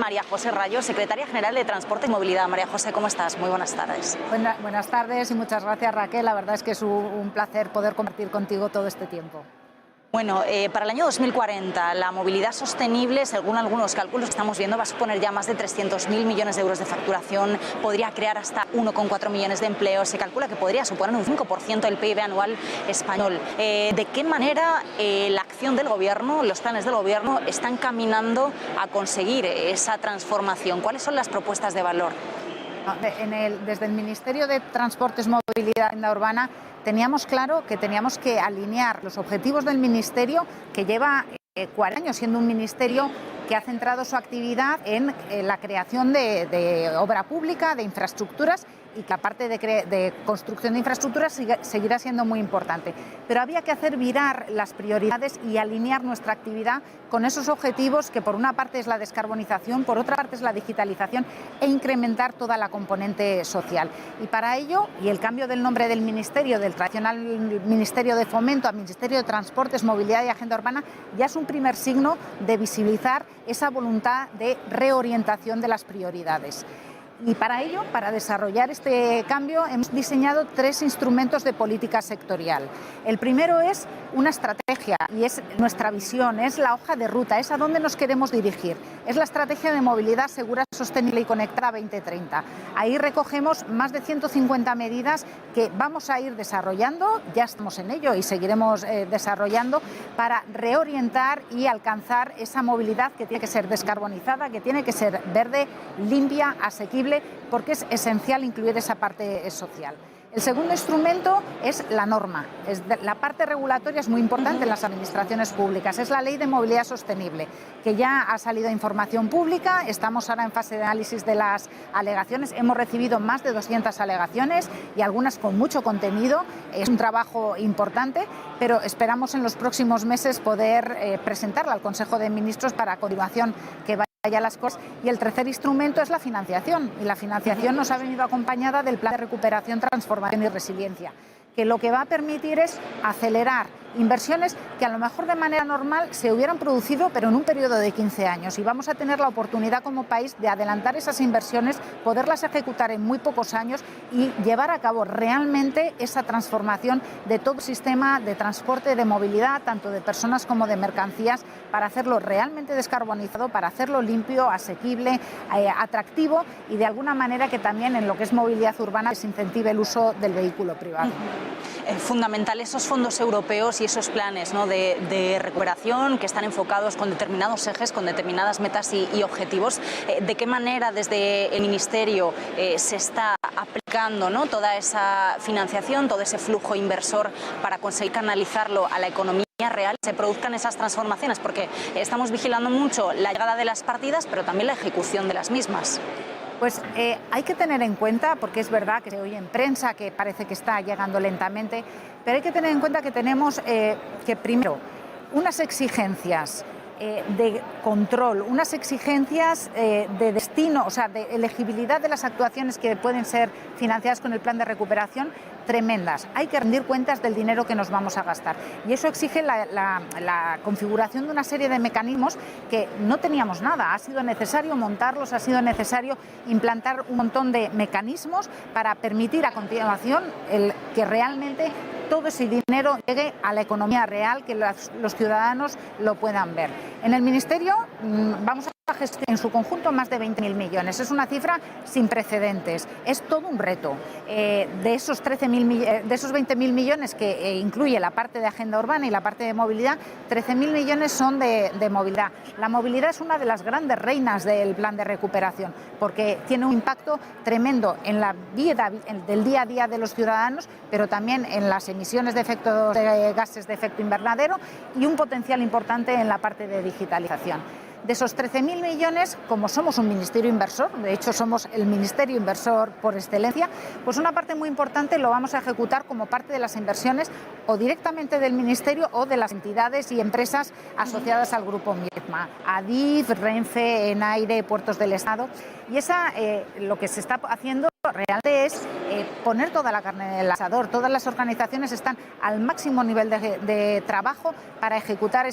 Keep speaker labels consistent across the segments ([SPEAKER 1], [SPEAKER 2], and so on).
[SPEAKER 1] María José Rayo, secretaria general de Transporte y Movilidad. María José, ¿cómo estás? Muy buenas tardes.
[SPEAKER 2] Buenas tardes y muchas gracias, Raquel. La verdad es que es un placer poder compartir contigo todo este tiempo.
[SPEAKER 1] Bueno, para el año 2040 la movilidad sostenible, según algunos cálculos que estamos viendo, va a suponer ya más de 300.000 millones de euros de facturación, podría crear hasta 1,4 millones de empleos, se calcula que podría suponer un 5% del PIB anual español. ¿De qué manera la acción del Gobierno, los planes del Gobierno están caminando a conseguir esa transformación? ¿Cuáles son las propuestas de valor?
[SPEAKER 2] Desde el Ministerio de Transportes, Movilidad y Agenda Urbana teníamos claro que teníamos que alinear los objetivos del Ministerio, que lleva 40 años siendo un ministerio que ha centrado su actividad en la creación de obra pública, de infraestructuras, y que la parte de construcción de infraestructuras seguirá siendo muy importante. Pero había que hacer virar las prioridades y alinear nuestra actividad con esos objetivos, que por una parte es la descarbonización, por otra parte es la digitalización, e incrementar toda la componente social. Y para ello, y el cambio del nombre del Ministerio, del tradicional Ministerio de Fomento a Ministerio de Transportes, Movilidad y Agenda Urbana, ya es un primer signo de visibilizar esa voluntad de reorientación de las prioridades. Y para ello, para desarrollar este cambio, hemos diseñado 3 instrumentos de política sectorial. El primero es una estrategia y es nuestra visión, es la hoja de ruta, es a dónde nos queremos dirigir. Es la estrategia de movilidad segura, sostenible y conectada 2030. Ahí recogemos más de 150 medidas que vamos a ir desarrollando, ya estamos en ello y seguiremos desarrollando, para reorientar y alcanzar esa movilidad que tiene que ser descarbonizada, que tiene que ser verde, limpia, asequible, porque es esencial incluir esa parte social. El segundo instrumento es la norma. La parte regulatoria es muy importante en las administraciones públicas. Es la Ley de Movilidad Sostenible, que ya ha salido a información pública. Estamos ahora en fase de análisis de las alegaciones. Hemos recibido más de 200 alegaciones y algunas con mucho contenido. Es un trabajo importante, pero esperamos en los próximos meses poder presentarla al Consejo de Ministros para, a continuación, que vaya las cosas. Y el tercer instrumento es la financiación, y la financiación nos ha venido acompañada del Plan de Recuperación, Transformación y Resiliencia, que lo que va a permitir es acelerar inversiones que a lo mejor de manera normal se hubieran producido, pero en un periodo de 15 años. Y vamos a tener la oportunidad como país de adelantar esas inversiones, poderlas ejecutar en muy pocos años y llevar a cabo realmente esa transformación de todo el sistema de transporte, de movilidad, tanto de personas como de mercancías, para hacerlo realmente descarbonizado, para hacerlo limpio, asequible, atractivo, y de alguna manera que también en lo que es movilidad urbana se incentive el uso del vehículo privado.
[SPEAKER 1] Fundamental esos fondos europeos y esos planes, ¿no?, de recuperación que están enfocados con determinados ejes, con determinadas metas y objetivos. ¿De qué manera desde el Ministerio se está aplicando, ¿no?, toda esa financiación, todo ese flujo inversor para conseguir canalizarlo a la economía real, se produzcan esas transformaciones? Porque estamos vigilando mucho la llegada de las partidas, pero también la ejecución de las mismas.
[SPEAKER 2] Pues hay que tener en cuenta, porque es verdad que se oye en prensa que parece que está llegando lentamente, pero hay que tener en cuenta que tenemos que, primero, unas exigencias de control, unas exigencias de destino, o sea, de elegibilidad de las actuaciones que pueden ser financiadas con el plan de recuperación, tremendas. Hay que rendir cuentas del dinero que nos vamos a gastar. Y eso exige la configuración de una serie de mecanismos que no teníamos nada. Ha sido necesario montarlos, ha sido necesario implantar un montón de mecanismos para permitir a continuación que realmente todo ese dinero llegue a la economía real, que los ciudadanos lo puedan ver. En el Ministerio vamos a gestionar en su conjunto más de 20.000 millones. Es una cifra sin precedentes. Es todo un reto. De esos 20.000 millones que incluye la parte de agenda urbana y la parte de movilidad, 13.000 millones son de movilidad. La movilidad es una de las grandes reinas del plan de recuperación, porque tiene un impacto tremendo en la vida del día a día de los ciudadanos, pero también en las emisiones de gases de efecto invernadero, y un potencial importante en la parte de digitalización. De esos 13.000 millones, como somos un ministerio inversor, de hecho somos el ministerio inversor por excelencia, pues una parte muy importante lo vamos a ejecutar como parte de las inversiones o directamente del Ministerio o de las entidades y empresas asociadas al grupo Miedma, Adif, Renfe, Enaire, Puertos del Estado. Y lo que se está haciendo realmente es poner toda la carne en el asador. Todas las organizaciones están al máximo nivel de trabajo para ejecutar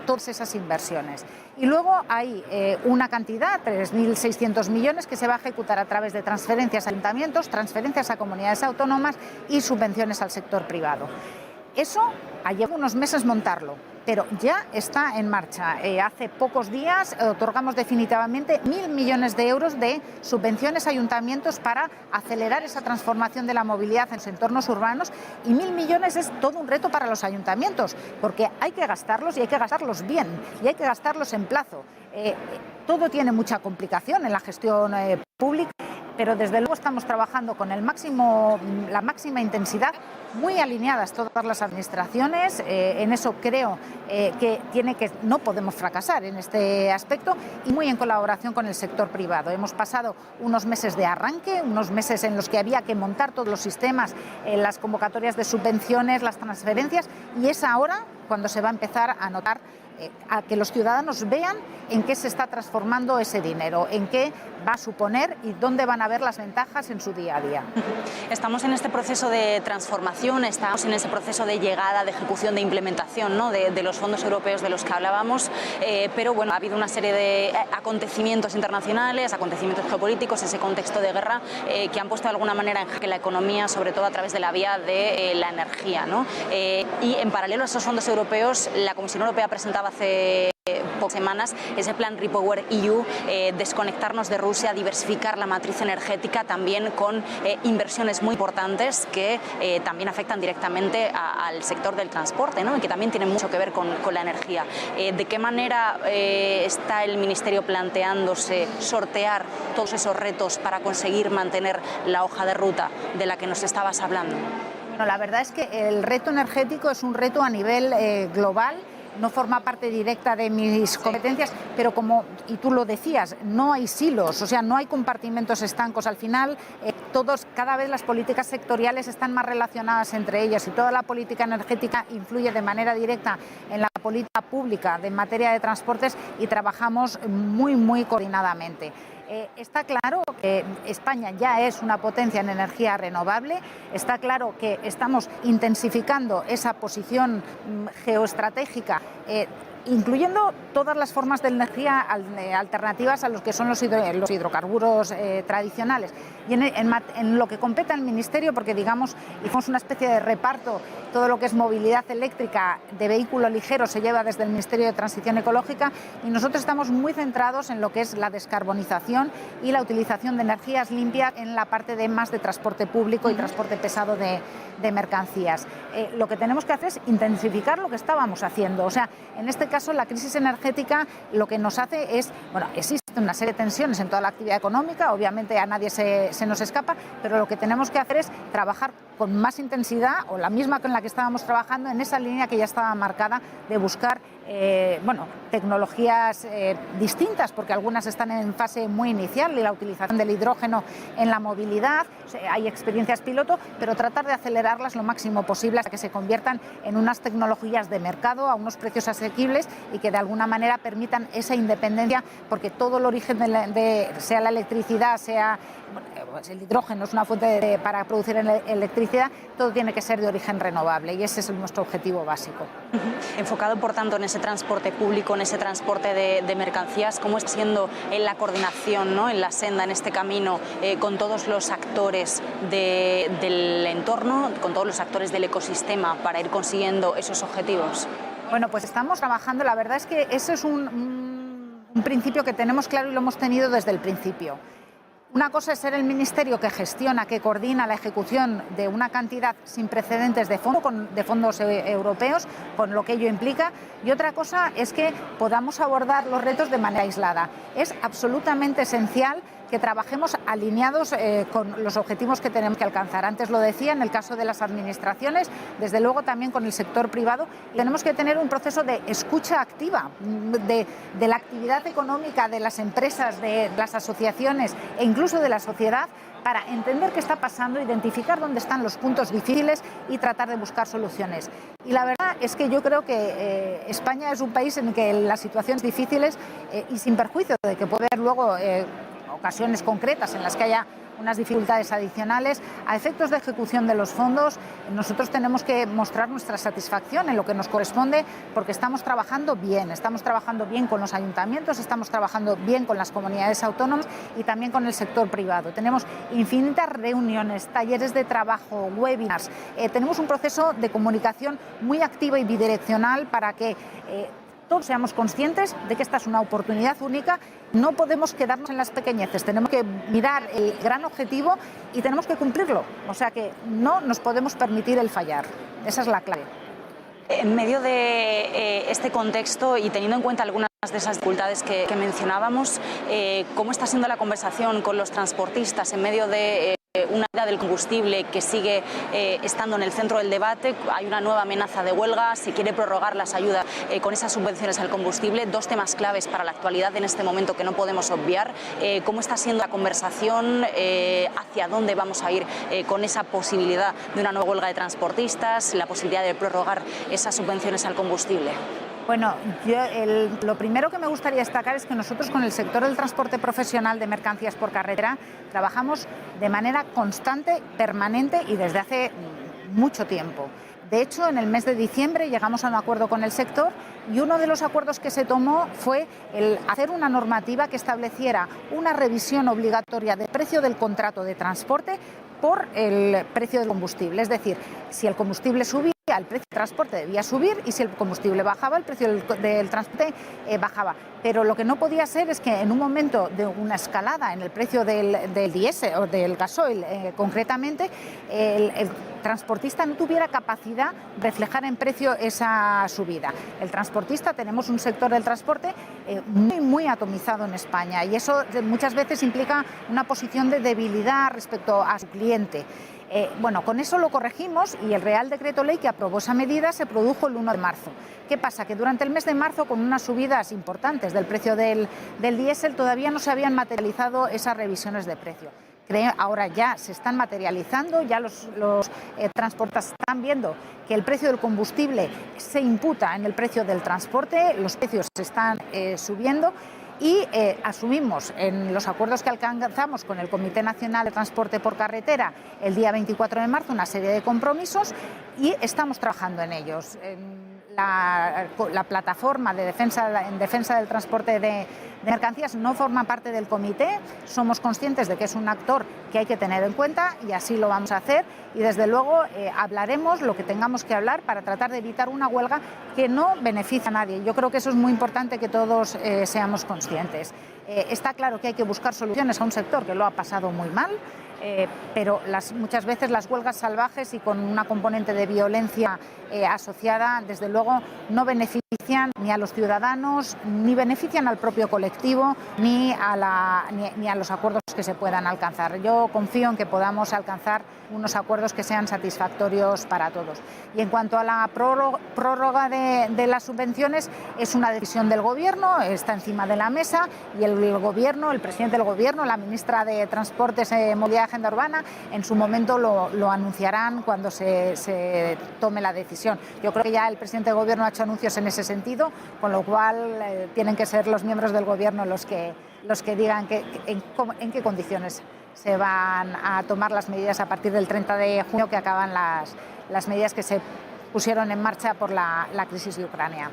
[SPEAKER 2] todas esas inversiones. Y luego hay una cantidad, 3.600 millones, que se va a ejecutar a través de transferencias a ayuntamientos, transferencias a comunidades autónomas y subvenciones al sector privado. Eso lleva unos meses montarlo, pero ya está en marcha. Hace pocos días otorgamos definitivamente 1.000 millones de euros de subvenciones a ayuntamientos para acelerar esa transformación de la movilidad en los entornos urbanos, y 1.000 millones es todo un reto para los ayuntamientos, porque hay que gastarlos y hay que gastarlos bien y hay que gastarlos en plazo. Todo tiene mucha complicación en la gestión pública, pero desde luego estamos trabajando con la máxima intensidad, muy alineadas todas las administraciones. En eso creo que no podemos fracasar en este aspecto, y muy en colaboración con el sector privado. Hemos pasado unos meses de arranque, unos meses en los que había que montar todos los sistemas, las convocatorias de subvenciones, las transferencias, y es ahora cuando se va a empezar a notar, a que los ciudadanos vean en qué se está transformando ese dinero, en qué va a suponer y dónde van a ver las ventajas en su día a día.
[SPEAKER 1] Estamos en este proceso de transformación, estamos en ese proceso de llegada, de ejecución, de implementación, ¿no?, de los fondos europeos de los que hablábamos, pero bueno, ha habido una serie de acontecimientos internacionales, acontecimientos geopolíticos, ese contexto de guerra, que han puesto de alguna manera en jaque la economía, sobre todo a través de la vía de la energía, ¿no? Y en paralelo a esos fondos europeos, la Comisión Europea presentaba hace pocas semanas ese plan Repower EU, desconectarnos de Rusia, diversificar la matriz energética, también con inversiones muy importantes que también afectan directamente al sector del transporte, ¿no?, y que también tienen mucho que ver con la energía. ¿De qué manera está el Ministerio planteándose sortear todos esos retos para conseguir mantener la hoja de ruta de la que nos estabas hablando?
[SPEAKER 2] Bueno, la verdad es que el reto energético es un reto a nivel global. No forma parte directa de mis competencias, pero y tú lo decías, no hay silos, o sea, no hay compartimentos estancos. Al final, cada vez las políticas sectoriales están más relacionadas entre ellas, y toda la política energética influye de manera directa en la política pública en materia de transportes, y trabajamos muy, muy coordinadamente. Está claro que España ya es una potencia en energía renovable, está claro que estamos intensificando esa posición geoestratégica, incluyendo todas las formas de energía alternativas a los que son los hidrocarburos tradicionales. Y en lo que compete al Ministerio, porque hicimos una especie de reparto, todo lo que es movilidad eléctrica de vehículo ligero se lleva desde el Ministerio de Transición Ecológica, y nosotros estamos muy centrados en lo que es la descarbonización y la utilización de energías limpias en la parte más de transporte público y transporte pesado de mercancías. Lo que tenemos que hacer es intensificar lo que estábamos haciendo. O sea, en este caso la crisis energética lo que nos hace es, existe una serie de tensiones en toda la actividad económica, obviamente a nadie se nos escapa, pero lo que tenemos que hacer es trabajar con más intensidad, o la misma con la que estábamos trabajando, en esa línea que ya estaba marcada de buscar tecnologías distintas, porque algunas están en fase muy inicial, y la utilización del hidrógeno en la movilidad, hay experiencias piloto, pero tratar de acelerarlas lo máximo posible hasta que se conviertan en unas tecnologías de mercado a unos precios asequibles, y que de alguna manera permitan esa independencia, porque todo el origen sea la electricidad, sea el hidrógeno, es una fuente para producir electricidad, todo tiene que ser de origen renovable, y ese es nuestro objetivo básico.
[SPEAKER 1] Enfocado, por tanto, en ese transporte público, en ese transporte de mercancías, ¿cómo está siendo en la coordinación, ¿no?, en la senda, en este camino, con todos los actores del entorno, con todos los actores del ecosistema, para ir consiguiendo esos objetivos?
[SPEAKER 2] Bueno, pues estamos trabajando. La verdad es que ese es un principio que tenemos claro, y lo hemos tenido desde el principio. Una cosa es ser el Ministerio que gestiona, que coordina la ejecución de una cantidad sin precedentes de fondos europeos, con lo que ello implica, y otra cosa es que podamos abordar los retos de manera aislada. Es absolutamente esencial que trabajemos alineados con los objetivos que tenemos que alcanzar. Antes lo decía, en el caso de las administraciones, desde luego también con el sector privado, tenemos que tener un proceso de escucha activa de la actividad económica, de las empresas, de las asociaciones, e incluso de la sociedad, para entender qué está pasando, identificar dónde están los puntos difíciles y tratar de buscar soluciones. Y la verdad es que yo creo que España es un país en el que las situaciones difíciles, y sin perjuicio de que puede haber luego ocasiones concretas en las que haya unas dificultades adicionales, a efectos de ejecución de los fondos, nosotros tenemos que mostrar nuestra satisfacción en lo que nos corresponde, porque estamos trabajando bien con los ayuntamientos, estamos trabajando bien con las comunidades autónomas y también con el sector privado. Tenemos infinitas reuniones, talleres de trabajo, webinars, tenemos un proceso de comunicación muy activa y bidireccional para que todos seamos conscientes de que esta es una oportunidad única. No podemos quedarnos en las pequeñeces, tenemos que mirar el gran objetivo y tenemos que cumplirlo. O sea que no nos podemos permitir el fallar. Esa es la clave.
[SPEAKER 1] En medio de este contexto y teniendo en cuenta algunas de esas dificultades que mencionábamos, ¿cómo está siendo la conversación con los transportistas en medio de una idea del combustible que sigue estando en el centro del debate? Hay una nueva amenaza de huelga, se quiere prorrogar las ayudas con esas subvenciones al combustible, dos temas claves para la actualidad en este momento que no podemos obviar. ¿Cómo está siendo la conversación? ¿Hacia dónde vamos a ir con esa posibilidad de una nueva huelga de transportistas, la posibilidad de prorrogar esas subvenciones al combustible?
[SPEAKER 2] Bueno, lo primero que me gustaría destacar es que nosotros con el sector del transporte profesional de mercancías por carretera trabajamos de manera constante, permanente y desde hace mucho tiempo. De hecho, en el mes de diciembre llegamos a un acuerdo con el sector y uno de los acuerdos que se tomó fue el hacer una normativa que estableciera una revisión obligatoria del precio del contrato de transporte por el precio del combustible. Es decir, si el combustible subía, el precio del transporte debía subir, y si el combustible bajaba, el precio del transporte bajaba. Pero lo que no podía ser es que en un momento de una escalada en el precio del diésel o del gasoil concretamente, el transportista no tuviera capacidad de reflejar en precio esa subida. El transportista, tenemos un sector del transporte muy atomizado en España, y eso muchas veces implica una posición de debilidad respecto a su cliente. Bueno, con eso lo corregimos y el Real Decreto Ley que aprobó esa medida se produjo el 1 de marzo. ¿Qué pasa? Que durante el mes de marzo, con unas subidas importantes del precio del diésel, todavía no se habían materializado esas revisiones de precio. Ahora ya se están materializando, ya los transportistas están viendo que el precio del combustible se imputa en el precio del transporte, los precios se están subiendo. Y asumimos en los acuerdos que alcanzamos con el Comité Nacional de Transporte por Carretera el día 24 de marzo una serie de compromisos y estamos trabajando en ellos. La plataforma en defensa del transporte de mercancías no forma parte del comité. Somos conscientes de que es un actor que hay que tener en cuenta y así lo vamos a hacer, y desde luego hablaremos lo que tengamos que hablar para tratar de evitar una huelga que no beneficia a nadie. Yo creo que eso es muy importante, que todos seamos conscientes. Está claro que hay que buscar soluciones a un sector que lo ha pasado muy mal, pero muchas veces las huelgas salvajes y con una componente de violencia asociada, desde luego, no benefician ni a los ciudadanos, ni benefician al propio colectivo, ni a los acuerdos que se puedan alcanzar. Yo confío en que podamos alcanzar unos acuerdos que sean satisfactorios para todos. Y en cuanto a la prórroga de las subvenciones, es una decisión del Gobierno, está encima de la mesa, y el Gobierno, el presidente del Gobierno, la ministra de Transportes, Movilidad y Agenda Urbana, en su momento lo anunciarán cuando se tome la decisión. Yo creo que ya el presidente del Gobierno ha hecho anuncios en ese sentido, con lo cual tienen que ser los miembros del Gobierno los que digan en qué condiciones se van a tomar las medidas a partir del 30 de junio, que acaban las medidas que se pusieron en marcha por la crisis de Ucrania.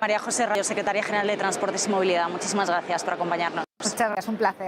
[SPEAKER 1] María José Rayo, secretaria general de Transportes y Movilidad, muchísimas gracias por acompañarnos.
[SPEAKER 2] Muchas gracias, un placer.